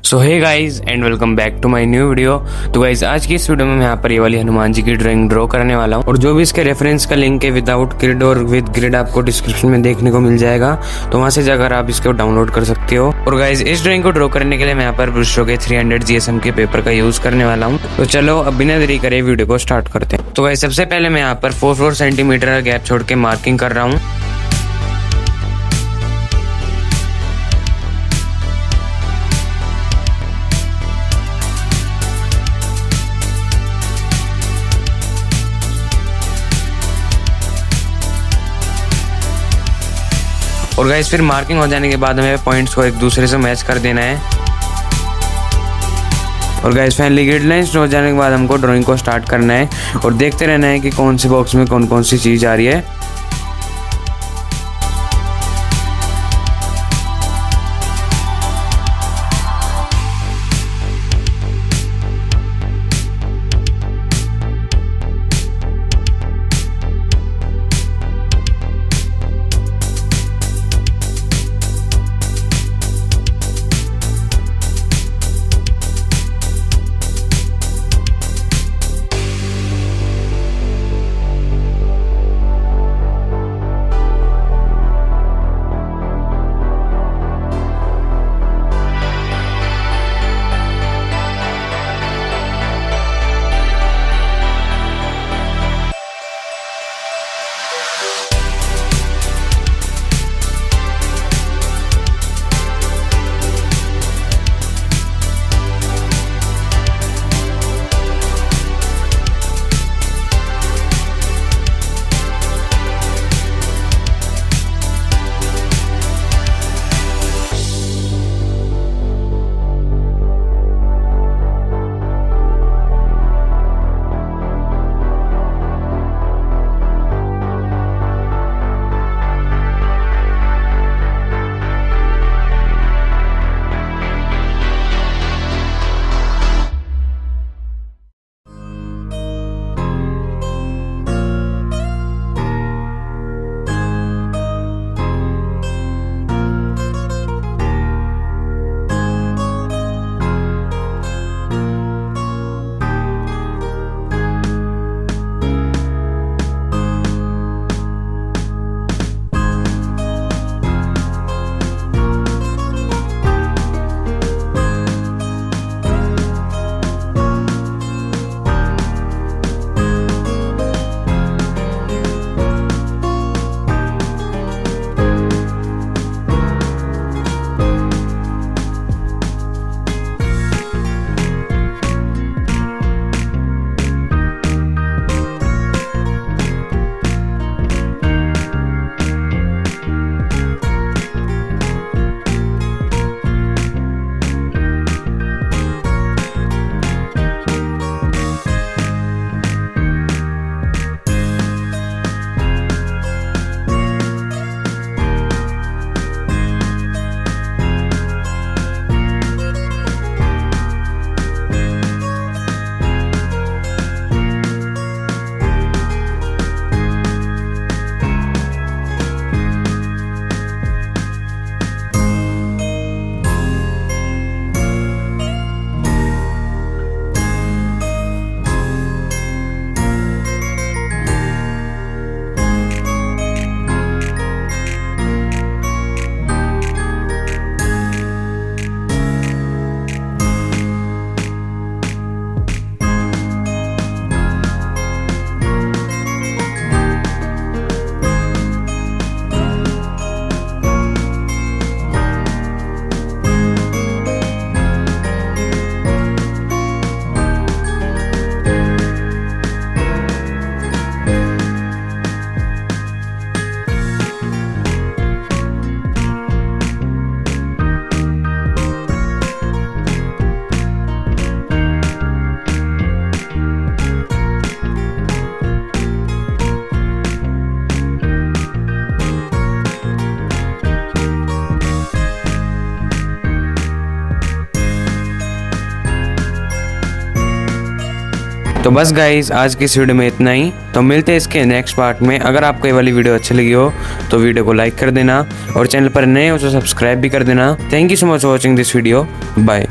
So hey guys and welcome back to my new video. तो guys आज की इस वीडियो में मैं यहाँ पर ये वाली हनुमान जी की ड्राइंग ड्रॉ करने वाला हूँ और जो भी इसके रेफरेंस का लिंक है विदाउट ग्रिड और विद ग्रिड आपको डिस्क्रिप्शन में देखने को मिल जाएगा, तो वहाँ से जाकर आप इसको डाउनलोड कर सकते हो। और गाइज इस ड्राइंग को ड्रॉ करने के लिए मैं यहाँ पर ब्रुशो के 300 GSM के पेपर का यूज करने वाला हूँ। तो चलो अब बिना देरी करे वीडियो को स्टार्ट करते हैं। तो गाइज सबसे पहले मैं यहाँ पर 4 सेंटीमीटर का गैप छोड़ के मार्किंग कर रहा हूँ। और गाइस फिर मार्किंग हो जाने के बाद हमें पॉइंट्स को एक दूसरे से मैच कर देना है। और गाइस फाइनली ग्रिड लाइंस हो जाने के बाद हमको ड्राइंग को स्टार्ट करना है और देखते रहना है कि कौन से बॉक्स में कौन कौन सी चीज आ रही है। तो बस गाइस आज की इस वीडियो में इतना ही। तो मिलते हैं इसके नेक्स्ट पार्ट में। अगर आपको ये वाली वीडियो अच्छी लगी हो तो वीडियो को लाइक कर देना और चैनल पर नए हो तो सब्सक्राइब भी कर देना। Thank you so much for watching this video. Bye.